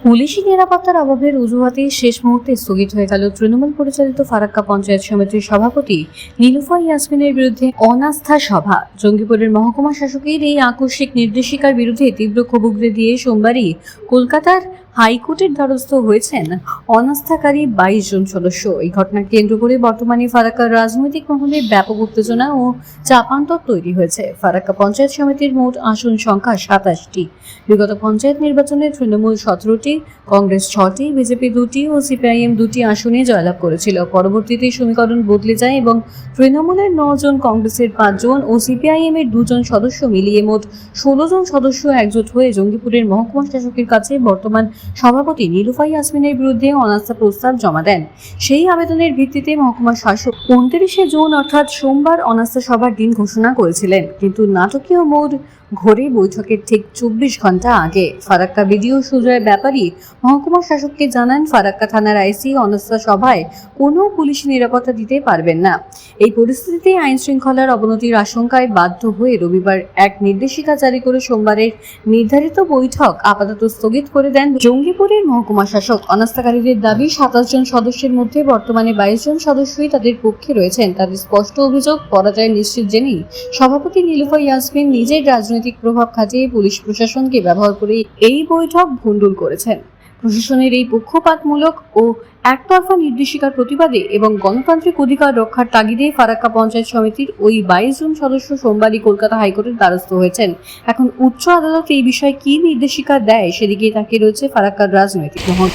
পুলিশি নিরাপত্তার অভাবের অজুহাতে শেষ মুহূর্তে স্থগিত হয়ে গেল তৃণমূল পরিচালিত ফারাক্কা পঞ্চায়েত সমিতির সভাপতি নীলুফা ইয়াসমিনের বিরুদ্ধে অনাস্থা সভা। জঙ্গিপুরের মহকুমা শাসকের এই আকস্মিক নির্দেশিকার বিরুদ্ধে তীব্র ক্ষোভ উগরে দিয়ে সোমবারই কলকাতার হাইকোর্টের দ্বারস্থ হয়েছেন অনাস্থাকারী 22 জন সদস্য। এই ঘটনাকে কেন্দ্র করে বর্তমানে ফারাক্কার রাজনৈতিক মহলে ব্যাপক উত্তেজনা ও চাপান্তর তৈরি হয়েছে। ফারাক্কা পঞ্চায়েত সমিতির মোট আসন সংখ্যা 27টি। বিগত পঞ্চায়েত নির্বাচনে তৃণমূল 17টি, কংগ্রেস 6টি, বিজেপি 2টি ও সিপিআইএম 2টি আসনে জয়লাভ করেছিল। পরবর্তীতে সমীকরণ বদলে যায় এবং তৃণমূলের 9 জন, কংগ্রেসের 5 জন ও সিপিআইএম এর 2 জন সদস্য মিলিয়ে মোট 16 জন সদস্য একজোট হয়ে জঙ্গিপুরের মহকুমা শাসকের কাছে বর্তমান সভাপতি নীলুফা ইয়াসমিনের বিরুদ্ধে অনাস্থা প্রস্তাব জমা দেন। সেই আবেদনের ভিত্তিতে মহকুমা শাসক 29শে জুন অর্থাৎ সোমবার অনাস্থা সভার দিন ঘোষণা করেছিলেন। কিন্তু নাটকীয় মোড় ঘোরে বৈঠকের ঠিক 24 ঘন্টা আগে। ফারাক্কা বিডিও সুজয় ব্যাপারী মহকুমা শাসককে জানান, ফারাক্কা থানার আইসি অনাস্থা সভায় কোনো পুলিশ নিরাপত্তা দিতে পারবেন না। এই পরিস্থিতিতে আইন শৃঙ্খলার অবনতির আশঙ্কায় বাধ্য হয়ে রবিবার এক নির্দেশিকা জারি করে সোমবারের নির্ধারিত বৈঠক আপাতত স্থগিত করে দেন জঙ্গিপুরের মহকুমা শাসক। অনাস্থাকারীদের দাবি, 27 জন সদস্যের মধ্যে বর্তমানে 22 জন সদস্যই তাদের পক্ষে রয়েছেন। তাদের স্পষ্ট অভিযোগ, পরাজয় নিশ্চিত জেনেই সভাপতি নীলুফা ইয়াসমিন নিজের রাজনৈতিক প্রভাব খাটিয়ে পুলিশ প্রশাসনকে ব্যবহার করে এই বৈঠক ভণ্ডুল করেছেন। প্রশাসনের এই পক্ষপাতমূলক ও একতরফা নির্দেশিকার প্রতিবাদে এবং গণতান্ত্রিক অধিকার রক্ষার তাগিদে ফারাক্কা পঞ্চায়েত সমিতির ওই 22 জন সদস্য সোমবারই কলকাতা হাইকোর্টের দ্বারস্থ হয়েছেন। এখন উচ্চ আদালত এই বিষয়ে কি নির্দেশিকা দেয় সেদিকে তাকিয়ে রয়েছে ফারাক্কার রাজনৈতিক মহল।